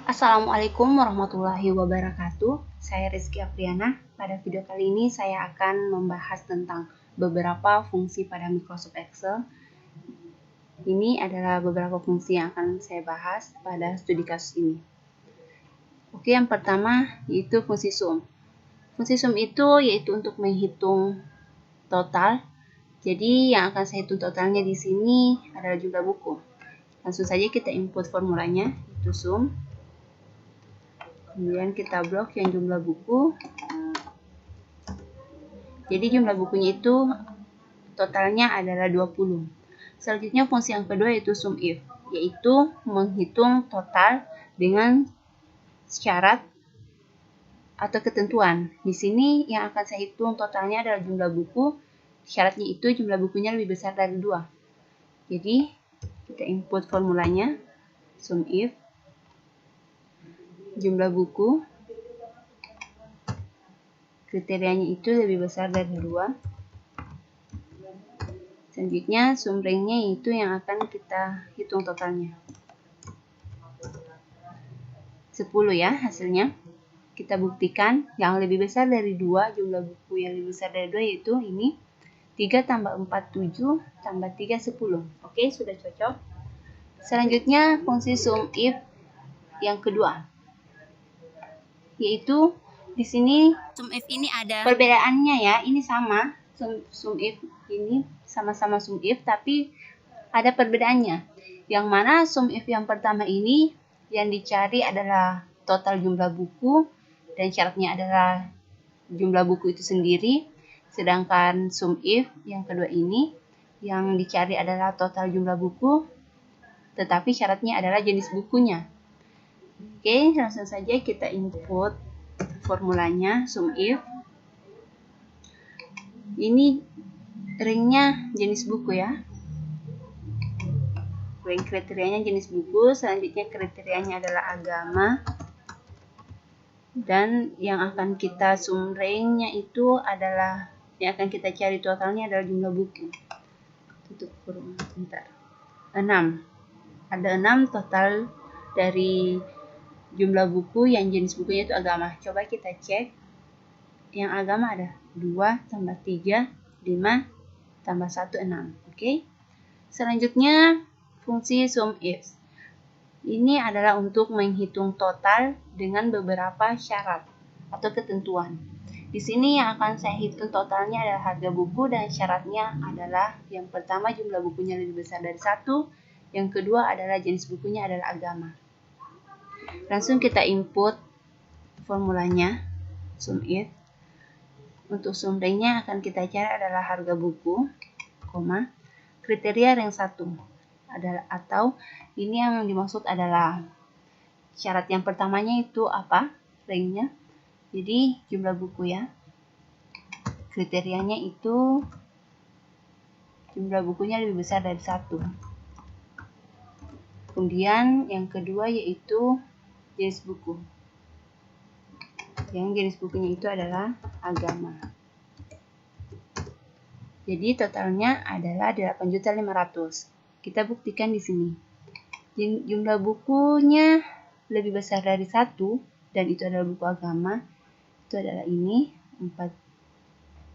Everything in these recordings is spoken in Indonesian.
Assalamualaikum warahmatullahi wabarakatuh. Saya Rizky Apriana. Pada video kali ini saya akan membahas tentang beberapa fungsi pada Microsoft Excel. Ini adalah beberapa fungsi yang akan saya bahas pada studi kasus ini. Oke, yang pertama yaitu fungsi sum. Fungsi sum itu yaitu untuk menghitung total. Jadi yang akan saya hitung totalnya di sini adalah jumlah buku. Langsung saja kita input formulanya, itu sum. Kemudian kita blok yang jumlah buku. Jadi jumlah bukunya itu totalnya adalah 20. Selanjutnya fungsi yang kedua yaitu sum if, yaitu menghitung total dengan syarat atau ketentuan. Di sini yang akan saya hitung totalnya adalah jumlah buku. Syaratnya itu jumlah bukunya lebih besar dari 2. Jadi kita input formulanya, sum if jumlah buku kriterianya itu lebih besar dari 2. Selanjutnya sum rank-nya itu yang akan kita hitung totalnya. 10 ya hasilnya. Kita buktikan yang lebih besar dari 2, jumlah buku yang lebih besar dari 2 yaitu ini. 3 tambah 4, 7, tambah 3, 10. Oke, sudah cocok. Selanjutnya fungsi sum if yang kedua. Yaitu di sini Sum if ini ada perbedaannya ya, ini sama. Sum if ini sama-sama sum if, tapi ada perbedaannya. Yang mana sum if yang pertama ini yang dicari adalah total jumlah buku dan syaratnya adalah jumlah buku itu sendiri. Sedangkan sum if yang kedua ini yang dicari adalah total jumlah buku, tetapi syaratnya adalah jenis bukunya. Oke, langsung saja kita input formulanya sum if. Ini ringnya jenis buku ya. Ring kriterianya jenis buku. Selanjutnya kriterianya adalah agama. Dan yang akan kita sum ringnya itu adalah, yang akan kita cari totalnya adalah jumlah buku. Tutup kurung, bentar. 6. Ada 6 total dari jumlah buku yang jenis bukunya itu agama. Coba kita cek. Yang agama ada 2 tambah 3, 5 tambah 1, 6. Oke. Selanjutnya fungsi sum if. Ini adalah untuk menghitung total dengan beberapa syarat atau ketentuan. Di sini yang akan saya hitung totalnya adalah harga buku dan syaratnya adalah yang pertama jumlah bukunya lebih besar dari 1, yang kedua adalah jenis bukunya adalah agama. Langsung kita input formulanya sum if. Untuk sum rank-nya akan kita cari adalah harga buku, koma, kriteria rank 1 adalah, atau ini yang dimaksud adalah syarat yang pertamanya itu apa? Rank-nya. Jadi jumlah buku ya. Kriterianya itu jumlah bukunya lebih besar dari 1. Kemudian yang kedua yaitu jenis buku. Yang jenis bukunya itu adalah agama. Jadi totalnya adalah 8.500.000. Kita buktikan di sini. Jumlah bukunya lebih besar dari 1 dan itu adalah buku agama. Itu adalah ini 4,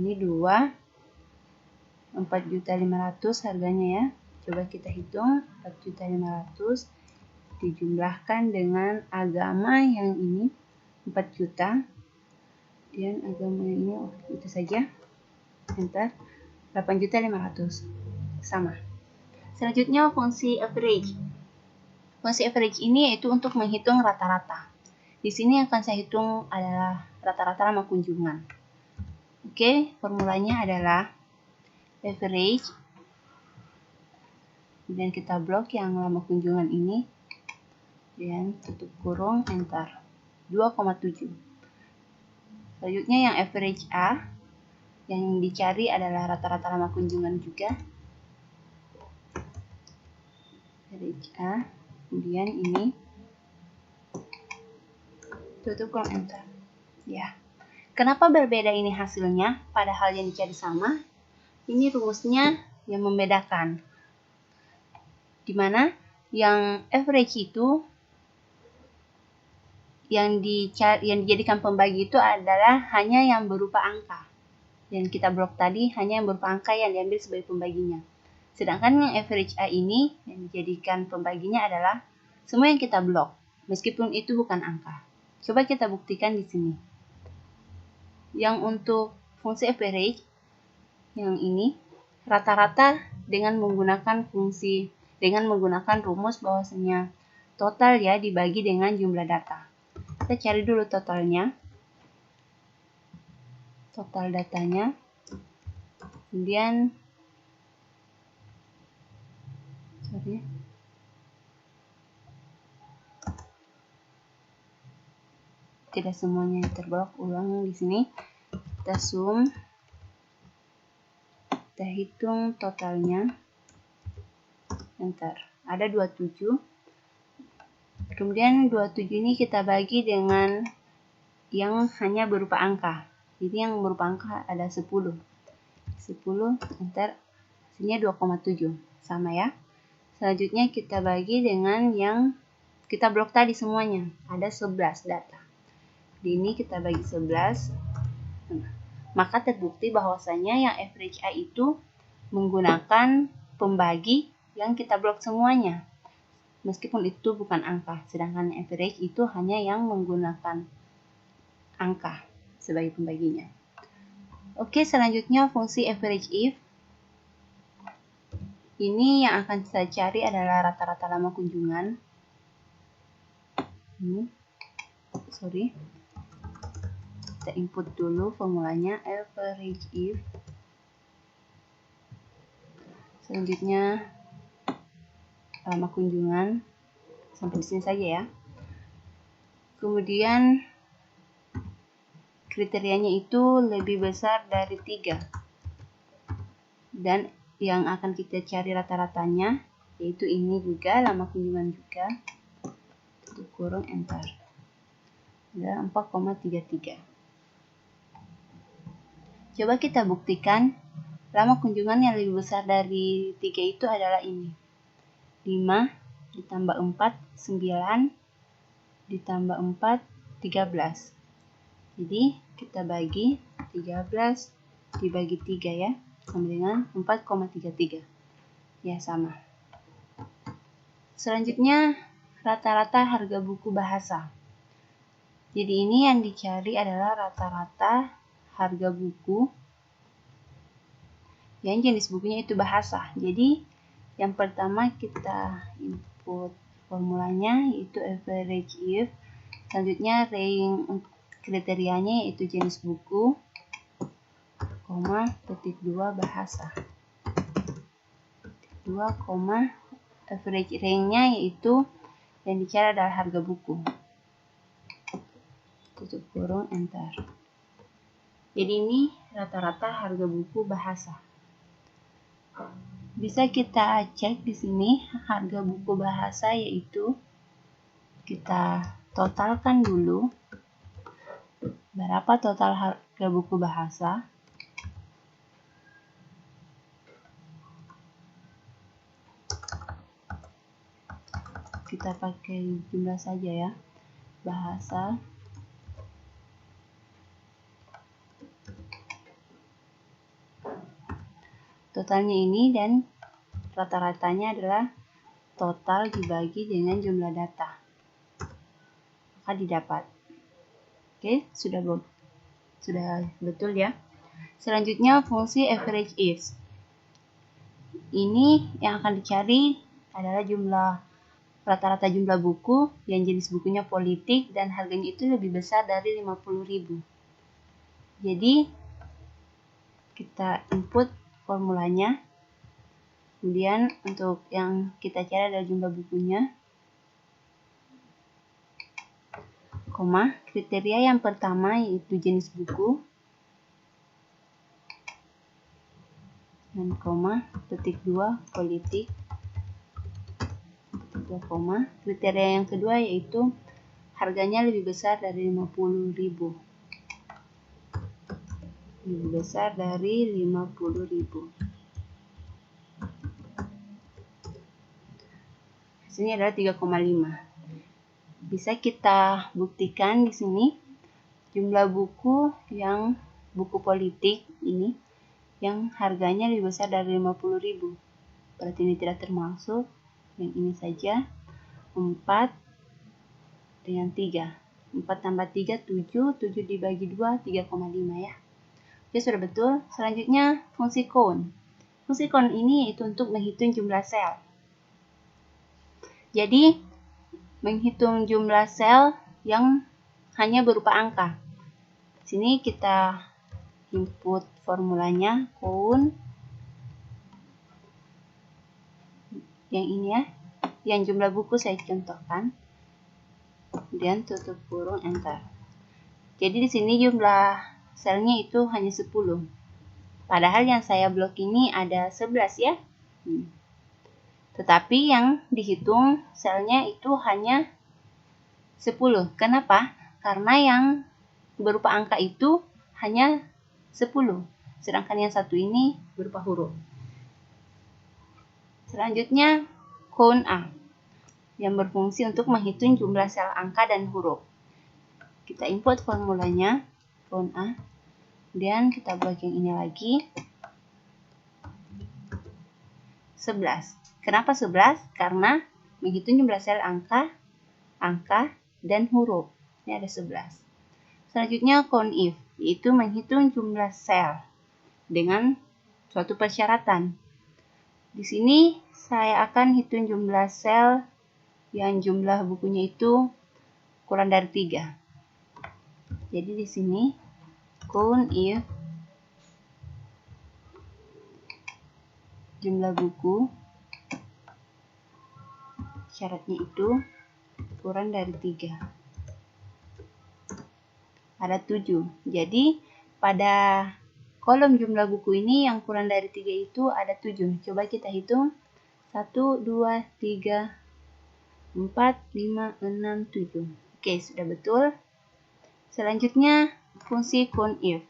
ini 2, 4.500.000 harganya ya. Coba kita hitung 4.500.000 dijumlahkan dengan agama yang ini 4 juta dan agama ini itu saja. Enter. 8.500.000 sama. Selanjutnya fungsi average. Fungsi average ini yaitu untuk menghitung rata-rata. Di sini akan saya hitung adalah rata-rata lama kunjungan. Oke, formulanya adalah average. Kemudian kita blok yang lama kunjungan ini. Dan tutup kurung, enter. 2,7. Selanjutnya yang average A. Yang dicari adalah rata-rata lama kunjungan juga. Average A. Kemudian ini tutup kurung, enter. Ya. Kenapa berbeda ini hasilnya padahal yang dicari sama? Ini rumusnya yang membedakan. Dimana yang average itu yang dijadikan pembagi itu adalah hanya yang berupa angka. Yang kita blok tadi hanya yang berupa angka yang diambil sebagai pembaginya. Sedangkan yang average A ini yang dijadikan pembaginya adalah semua yang kita blok, meskipun itu bukan angka. Coba kita buktikan di sini. Yang untuk fungsi average yang ini rata-rata dengan menggunakan rumus bahwasanya total ya dibagi dengan jumlah data. Kita cari dulu totalnya. Total datanya. Kemudian tidak semuanya terblok, ulang di sini. Kita zoom. Kita hitung totalnya. Enter. Ada 27. Kemudian 27 ini kita bagi dengan yang hanya berupa angka. Jadi yang berupa angka ada 10. 10, enter. Hasilnya 2,7. Sama ya. Selanjutnya kita bagi dengan yang kita blok tadi semuanya. Ada 11 data. Di ini kita bagi 11. Maka terbukti bahwasanya yang average A itu menggunakan pembagi yang kita blok semuanya. Meskipun itu bukan angka. Sedangkan average itu hanya yang menggunakan angka sebagai pembaginya. Oke, selanjutnya fungsi average if. Ini yang akan kita cari adalah rata-rata lama kunjungan. Kita input dulu formulanya average if. Selanjutnya lama kunjungan. Sampai di sini saja ya. Kemudian kriterianya itu lebih besar dari 3. Dan yang akan kita cari rata-ratanya yaitu ini juga, lama kunjungan juga. Tutup kurung, enter. Ada 4,33. Coba kita buktikan lama kunjungan yang lebih besar dari 3 itu adalah ini. 5 ditambah 4, 9 ditambah 4, 13. Jadi kita bagi 13 dibagi 3 ya. Sama dengan 4,33. Ya, sama. Selanjutnya, rata-rata harga buku bahasa. Jadi ini yang dicari adalah rata-rata harga buku yang jenis bukunya itu bahasa. Jadi, yang pertama kita input formulanya yaitu average if. Selanjutnya, range kriterianya yaitu jenis buku, petik 2 bahasa. 2, average range-nya yaitu yang dicari adalah harga buku. Tutup kurung, enter. Jadi ini rata-rata harga buku bahasa. Bisa kita cek di sini harga buku bahasa yaitu kita totalkan dulu berapa total harga buku bahasa. Kita pakai jumlah saja ya, bahasa. Totalnya ini dan rata-ratanya adalah total dibagi dengan jumlah data. Maka didapat. Oke, sudah betul ya. Selanjutnya fungsi average if. Ini yang akan dicari adalah rata-rata jumlah buku yang jenis bukunya politik dan harganya itu lebih besar dari 50.000. Jadi kita input formulanya. Kemudian untuk yang kita cari adalah jumlah bukunya. Kriteria yang pertama yaitu jenis buku. Dan petik 2 politik. Kriteria yang kedua yaitu harganya lebih besar dari 50.000. Lebih besar dari 50.000. Hasilnya adalah 3,5. Bisa kita buktikan di sini jumlah buku politik ini yang harganya lebih besar dari 50.000. Berarti ini tidak termasuk. Yang ini saja 4 dengan 3. 4 tambah 3 7, 7 dibagi 2 3,5 ya. Oke, sudah betul. Selanjutnya fungsi count. Fungsi count ini itu untuk menghitung jumlah sel. Jadi menghitung jumlah sel yang hanya berupa angka. Sini kita input formulanya count yang ini ya, yang jumlah buku saya contohkan, kemudian tutup kurung enter. Jadi di sini jumlah selnya itu hanya 10, padahal yang saya blok ini ada 11 ya. Tetapi yang dihitung selnya itu hanya 10. Kenapa? Karena yang berupa angka itu hanya 10, sedangkan yang satu ini berupa huruf. Selanjutnya count A yang berfungsi untuk menghitung jumlah sel angka dan huruf. Kita input formulanya count A, kemudian kita buat yang ini lagi 11. Kenapa 11? Karena menghitung jumlah sel angka dan huruf. Ini ada 11. Selanjutnya count if, yaitu menghitung jumlah sel dengan suatu persyaratan. Di sini saya akan hitung jumlah sel yang jumlah bukunya itu kurang dari 3. Jadi di sini count if jumlah buku syaratnya itu kurang dari 3. Ada 7. Jadi pada kolom jumlah buku ini yang kurang dari 3 itu ada 7. Coba kita hitung. 1, 2, 3, 4, 5, 6, 7. Oke, sudah betul. Selanjutnya fungsi count if.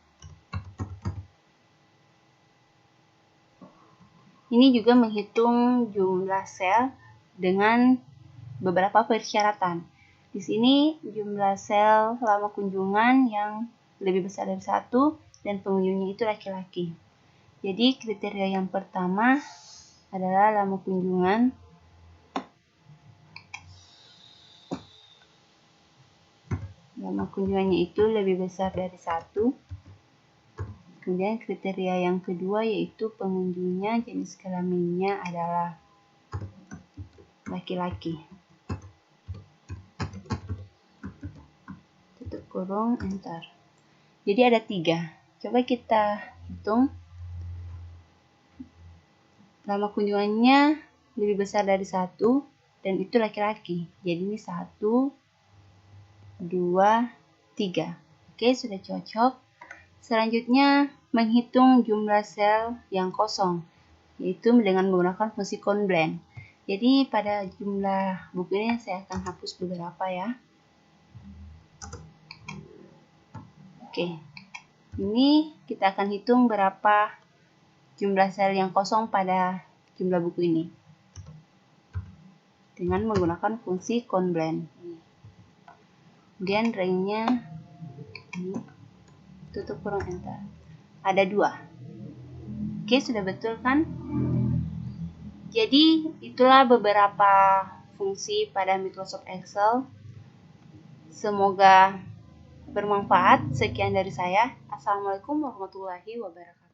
Ini juga menghitung jumlah sel dengan beberapa persyaratan. Di sini jumlah sel lama kunjungan yang lebih besar dari 1 dan pengunjungnya itu laki-laki. Jadi kriteria yang pertama adalah lama kunjungan kunjungannya itu lebih besar dari 1. Kemudian kriteria yang kedua yaitu pengunjungnya jenis kelaminnya adalah laki-laki. Tutup kurung enter. Jadi ada 3. Coba kita hitung. Lama kunjungannya lebih besar dari 1 dan itu laki-laki. Jadi ini 1, 2, 3. Oke, sudah cocok. Selanjutnya menghitung jumlah sel yang kosong, yaitu dengan menggunakan fungsi count blank. Jadi pada jumlah buku ini saya akan hapus beberapa ya. Oke, ini kita akan hitung berapa jumlah sel yang kosong pada jumlah buku ini dengan menggunakan fungsi count blank. Kemudian range-nya tutup kurung enter. Ada 2. Oke, sudah betul kan? Jadi itulah beberapa fungsi pada Microsoft Excel. Semoga bermanfaat. Sekian dari saya. Assalamualaikum warahmatullahi wabarakatuh.